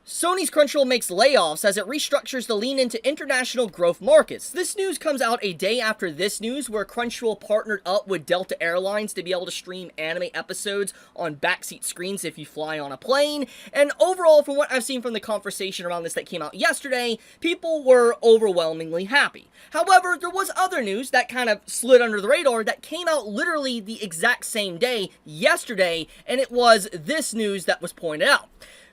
Sony's Crunchyroll makes layoffs as it restructures to lean into international growth markets. This news comes out a day after this news, where Crunchyroll partnered up with Delta Airlines to be able to stream anime episodes on backseat screens if you fly on a plane. And overall, from what I've seen from the conversation around this that came out yesterday, people were overwhelmingly happy. However, there was other news that kind of slid under the radar that came out literally the exact same day, yesterday, and it was this news that was pointed out.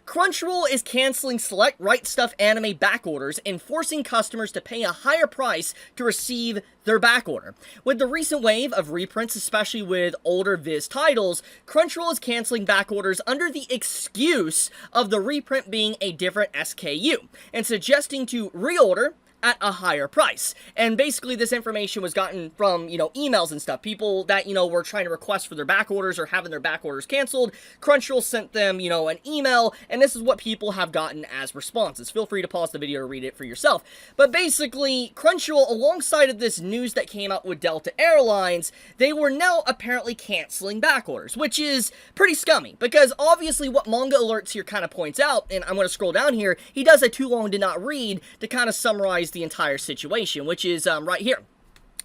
Crunchyroll is canceling select Right Stuf anime backorders and forcing customers to pay a higher price to receive their backorder. With the recent wave of reprints, especially with older Viz titles, Crunchyroll is canceling backorders under the excuse of the reprint being a different SKU, and suggesting to reorder at a higher price. And basically this information was gotten from, emails and stuff. People that, were trying to request for their back orders or having their back orders canceled. Crunchyroll sent them, an email, and this is what people have gotten as responses. Feel free to pause the video to read it for yourself. But basically, Crunchyroll, alongside of this news that came out with Delta Airlines, they were now apparently canceling back orders, which is pretty scummy, because obviously what Manga Alerts here kind of points out, and I'm going to scroll down here, he does a too long did not read to kind of summarize the entire situation, which is right here.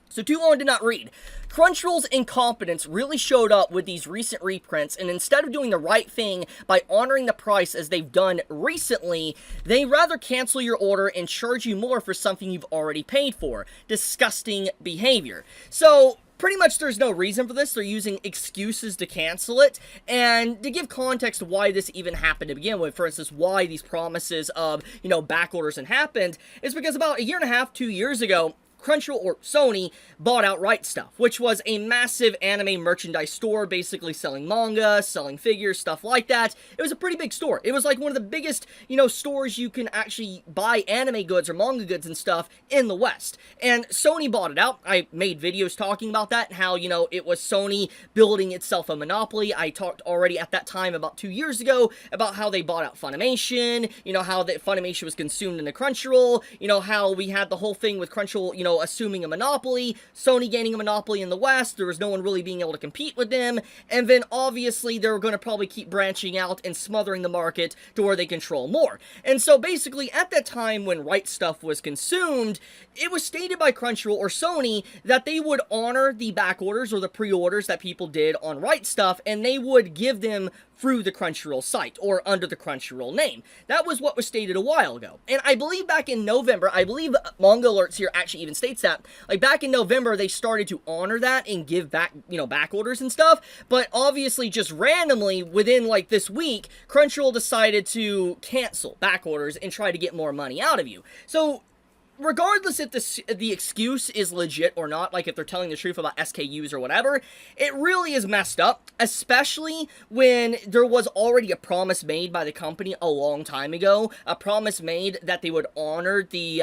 So too long did not read. Crunchyroll's incompetence really showed up with these recent reprints, and instead of doing the right thing by honoring the price as they've done recently, they rather cancel your order and charge you more for something you've already paid for. Disgusting behavior. So pretty much there's no reason for this. They're using excuses to cancel it. And to give context to why this even happened to begin with, for instance, why these promises of, back orders had happened, is because about a year and a half, 2 years ago, Crunchyroll, or Sony, bought out Right Stuf, which was a massive anime merchandise store, basically selling manga, selling figures, stuff like that. It was a pretty big store. It was like one of the biggest, stores you can actually buy anime goods or manga goods and stuff in the West. And Sony bought it out. I made videos talking about that, and how, it was Sony building itself a monopoly. I talked already at that time, about 2 years ago, about how they bought out Funimation, how that Funimation was consumed into Crunchyroll, how we had the whole thing with Crunchyroll, assuming a monopoly, Sony gaining a monopoly in the West, there was no one really being able to compete with them, and then obviously they're going to probably keep branching out and smothering the market to where they control more. And so basically, at that time when Right Stuf was consumed, it was stated by Crunchyroll or Sony that they would honor the back orders or the pre-orders that people did on Right Stuf, and they would give them through the Crunchyroll site, or under the Crunchyroll name. That was what was stated a while ago. And I believe back in November, I believe Manga Alerts here actually even states that, like back in November, they started to honor that and give back, back orders and stuff, but obviously just randomly, within like this week, Crunchyroll decided to cancel back orders and try to get more money out of you. So regardless if the excuse is legit or not, like if they're telling the truth about SKUs or whatever, it really is messed up, especially when there was already a promise made by the company a long time ago, a promise made that they would honor the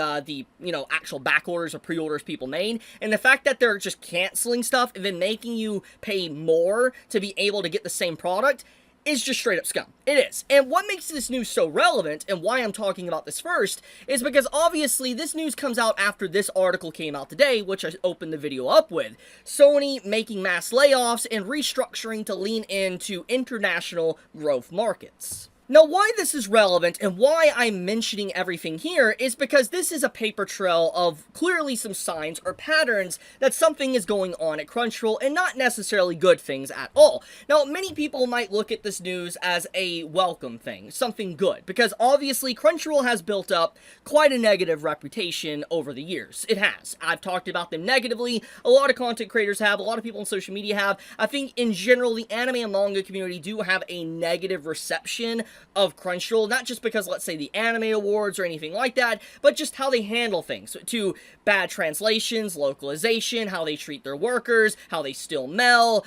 actual back orders or pre-orders people made, and the fact that they're just canceling stuff and then making you pay more to be able to get the same product is just straight up scum. It is. And what makes this news so relevant, and why I'm talking about this first, is because obviously this news comes out after this article came out today, which I opened the video up with. Sony making mass layoffs and restructuring to lean into international growth markets. Now, why this is relevant and why I'm mentioning everything here is because this is a paper trail of clearly some signs or patterns that something is going on at Crunchyroll, and not necessarily good things at all. Now, many people might look at this news as a welcome thing, something good, because obviously Crunchyroll has built up quite a negative reputation over the years. It has. I've talked about them negatively. A lot of content creators have. A lot of people on social media have. I think in general, the anime and manga community do have a negative reception of Crunchyroll, not just because, let's say, the anime awards or anything like that, but just how they handle things, to bad translations, localization, how they treat their workers, how they still mail,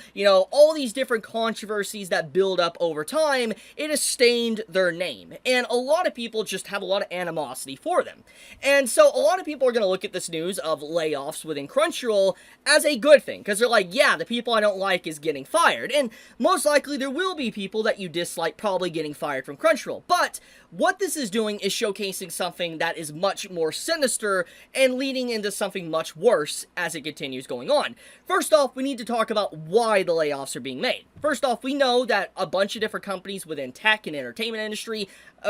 all these different controversies that build up over time. It has stained their name, and a lot of people just have a lot of animosity for them. And so a lot of people are going to look at this news of layoffs within Crunchyroll as a good thing, because they're like, yeah, the people I don't like is getting fired, and most likely there will be people that you dislike probably getting fired from Crunchyroll. But What this is doing is showcasing something that is much more sinister and leading into something much worse as it continues going on. First off, we need to talk about why the layoffs are being made. First off, we know that a bunch of different companies within tech and entertainment industry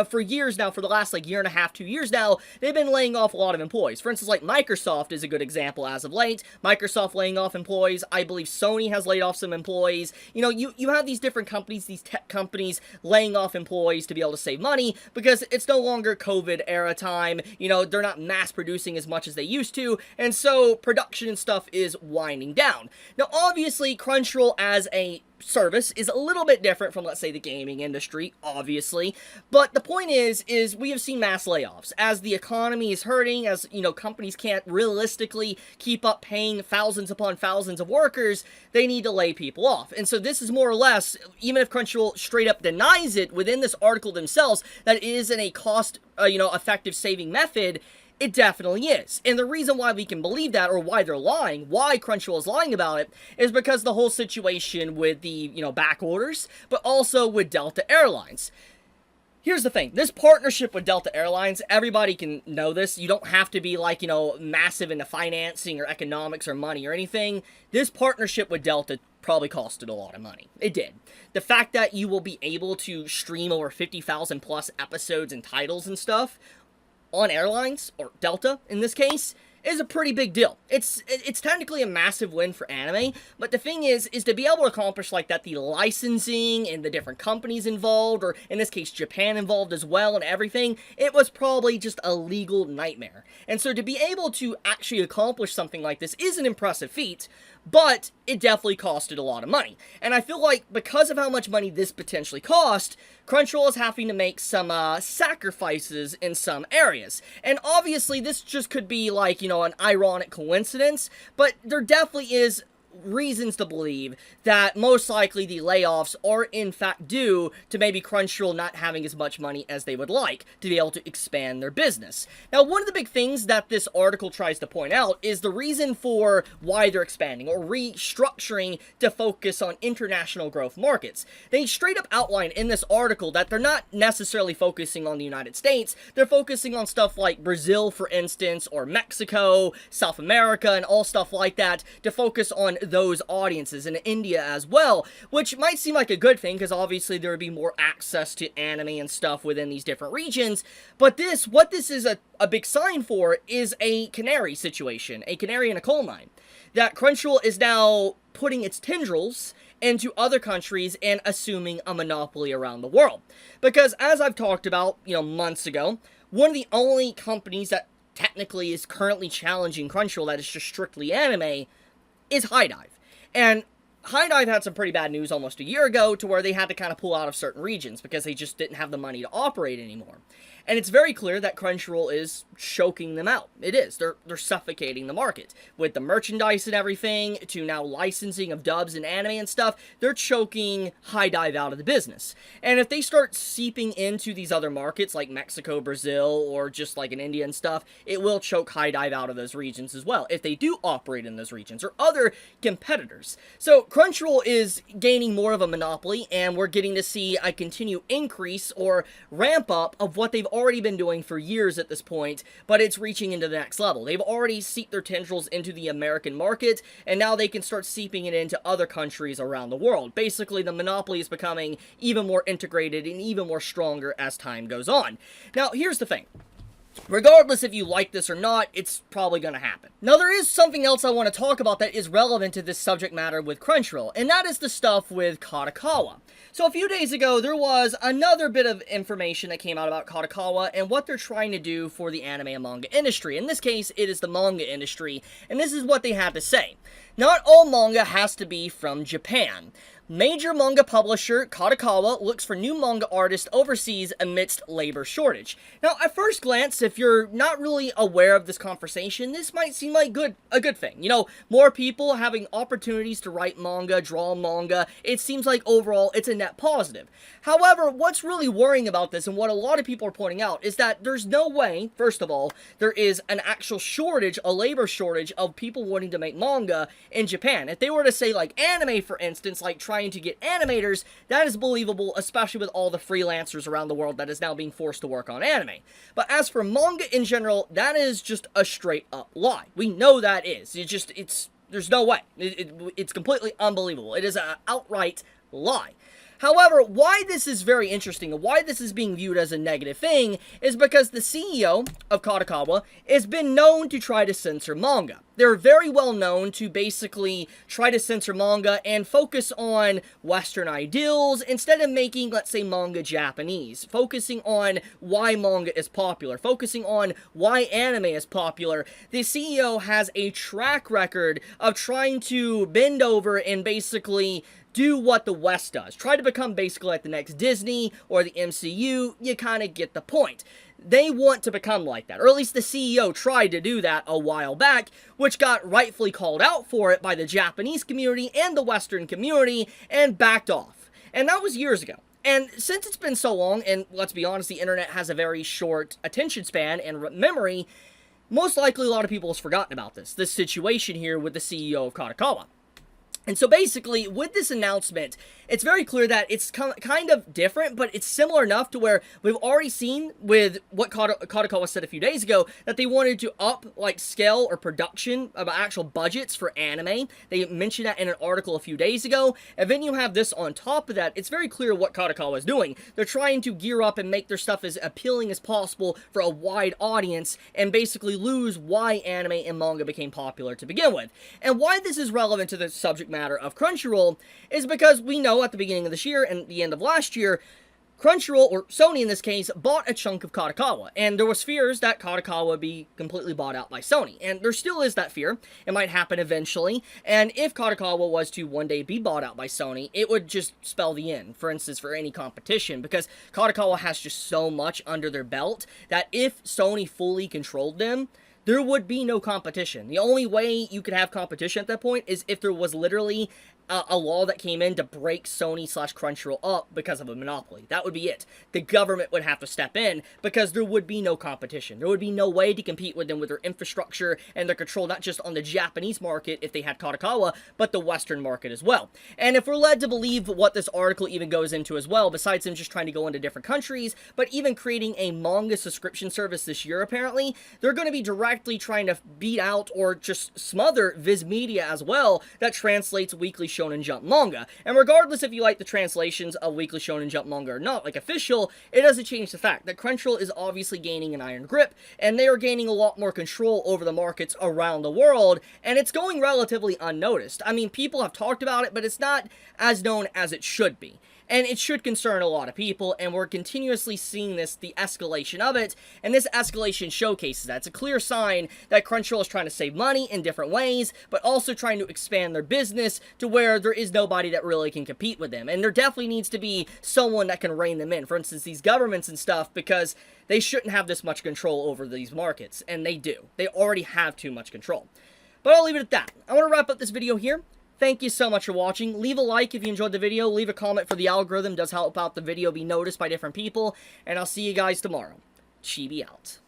for years now, for the last year and a half, 2 years now, they've been laying off a lot of employees. For instance, like Microsoft is a good example as of late. Microsoft laying off employees. I believe Sony has laid off some employees. You know, you have these different companies, these tech companies laying off employees to be able to save money because it's no longer COVID era time. You know, they're not mass producing as much as they used to, and so production and stuff is winding down. Now, obviously, Crunchyroll as a service is a little bit different from, let's say, the gaming industry, obviously, but the point is we have seen mass layoffs as the economy is hurting, as, you know, companies can't realistically keep up paying thousands upon thousands of workers. They need to lay people off. And so this is more or less, even if Crunchyroll straight up denies it within this article themselves, that it isn't a cost, effective saving method. It definitely is. And the reason why we can believe that, or why they're lying, why Crunchyroll is lying about it, is because the whole situation with the, back orders, but also with Delta Airlines. Here's the thing, this partnership with Delta Airlines, everybody can know this. You don't have to be massive into financing or economics or money or anything. This partnership with Delta probably costed a lot of money. It did. The fact that you will be able to stream over 50,000 plus episodes and titles and stuff on airlines, or Delta in this case, is a pretty big deal. It's technically a massive win for anime, but the thing is to be able to accomplish like that, the licensing and the different companies involved, or in this case Japan involved as well and everything, it was probably just a legal nightmare. And so to be able to actually accomplish something like this is an impressive feat, but it definitely costed a lot of money. And I feel like because of how much money this potentially cost, Crunchyroll is having to make some sacrifices in some areas. And obviously this just could be an ironic coincidence, but there definitely is reasons to believe that most likely the layoffs are in fact due to maybe Crunchyroll not having as much money as they would like to be able to expand their business. Now, one of the big things that this article tries to point out is the reason for why they're expanding or restructuring to focus on international growth markets. They straight up outline in this article that they're not necessarily focusing on the United States, they're focusing on stuff like Brazil, for instance, or Mexico, South America, and all stuff like that to focus on those audiences, in India as well, which might seem like a good thing because obviously there would be more access to anime and stuff within these different regions. But what this is a big sign for is a canary situation, a canary in a coal mine, that Crunchyroll is now putting its tendrils into other countries and assuming a monopoly around the world. Because as I've talked about, months ago, one of the only companies that technically is currently challenging Crunchyroll that is just strictly anime is High Dive. And High Dive had some pretty bad news almost a year ago to where they had to kind of pull out of certain regions because they just didn't have the money to operate anymore. And it's very clear that Crunchyroll is choking them out. It is. They're suffocating the market. With the merchandise and everything, to now licensing of dubs and anime and stuff, they're choking High Dive out of the business. And if they start seeping into these other markets like Mexico, Brazil, or just like in India and stuff, it will choke High Dive out of those regions as well, if they do operate in those regions, or other competitors. So Crunchyroll is gaining more of a monopoly, and we're getting to see a continued increase or ramp up of what they've already been doing for years at this point, but it's reaching into the next level. They've already seeped their tendrils into the American market, and now they can start seeping it into other countries around the world. Basically, the monopoly is becoming even more integrated and even more stronger as time goes on. Now, here's the thing. Regardless if you like this or not, it's probably going to happen. Now, there is something else I want to talk about that is relevant to this subject matter with Crunchyroll, and that is the stuff with Kadokawa. So a few days ago, there was another bit of information that came out about Kadokawa and what they're trying to do for the anime and manga industry. In this case, it is the manga industry, and this is what they had to say. Not all manga has to be from Japan. Major manga publisher Kadokawa looks for new manga artists overseas amidst labor shortage. Now, at first glance, if you're not really aware of this conversation, this might seem like a good thing. More people having opportunities to write manga, draw manga, it seems like overall it's a net positive. However, what's really worrying about this, and what a lot of people are pointing out, is that there's no way, first of all, there is an actual shortage, a labor shortage of people wanting to make manga in Japan. If they were to say, like anime, for instance, like trying trying to get animators, that is believable, especially with all the freelancers around the world that is now being forced to work on anime. But as for manga in general, that is just a straight up lie. We know that is. There's no way. It's completely unbelievable. It is an outright lie. However, why this is very interesting and why this is being viewed as a negative thing is because the CEO of Kadokawa has been known to try to censor manga. They're very well known to basically try to censor manga and focus on Western ideals instead of making, let's say, manga Japanese. Focusing on why manga is popular. Focusing on why anime is popular. The CEO has a track record of trying to bend over and basically do what the West does. Try to become basically like the next Disney or the MCU. You kind of get the point. They want to become like that, or at least the CEO tried to do that a while back, which got rightfully called out for it by the Japanese community and the Western community, and backed off. And that was years ago. And since it's been so long, and let's be honest, the internet has a very short attention span and memory, most likely a lot of people have forgotten about this situation here with the CEO of Kadokawa. And so basically, with this announcement, it's very clear that it's kind of different, but it's similar enough to where we've already seen with what Kadokawa said a few days ago, that they wanted to up, like, scale or production of actual budgets for anime. They mentioned that in an article a few days ago, and then you have this on top of that. It's very clear what Kadokawa is doing. They're trying to gear up and make their stuff as appealing as possible for a wide audience, and basically lose why anime and manga became popular to begin with. And why this is relevant to the subject matter of Crunchyroll is because we know at the beginning of this year and the end of last year, Crunchyroll, or Sony in this case, bought a chunk of Kadokawa, and there was fears that Kadokawa would be completely bought out by Sony, and there still is that fear. It might happen eventually, and if Kadokawa was to one day be bought out by Sony, it would just spell the end, for instance, for any competition, because Kadokawa has just so much under their belt that if Sony fully controlled them, there would be no competition. The only way you could have competition at that point is if there was literally a law that came in to break Sony/Crunchyroll up because of a monopoly. That would be it. The government would have to step in because there would be no competition. There would be no way to compete with them with their infrastructure and their control, not just on the Japanese market if they had Kadokawa, but the Western market as well. And if we're led to believe what this article even goes into as well, besides them just trying to go into different countries, but even creating a manga subscription service this year apparently, they're going to be directly trying to beat out or just smother Viz Media as well that translates weekly Shonen Jump manga. And regardless if you like the translations of Weekly Shonen Jump manga or not, like official, it doesn't change the fact that Crunchyroll is obviously gaining an iron grip, and they are gaining a lot more control over the markets around the world, and it's going relatively unnoticed. I mean, people have talked about it, but it's not as known as it should be. And it should concern a lot of people, and we're continuously seeing the escalation of it, and this escalation showcases that. It's a clear sign that Crunchyroll is trying to save money in different ways, but also trying to expand their business to where there is nobody that really can compete with them. And there definitely needs to be someone that can rein them in. For instance, these governments and stuff, because they shouldn't have this much control over these markets, and they do. They already have too much control. But I'll leave it at that. I want to wrap up this video here. Thank you so much for watching. Leave a like if you enjoyed the video. Leave a comment for the algorithm. It does help out the video be noticed by different people. And I'll see you guys tomorrow. Chibi out.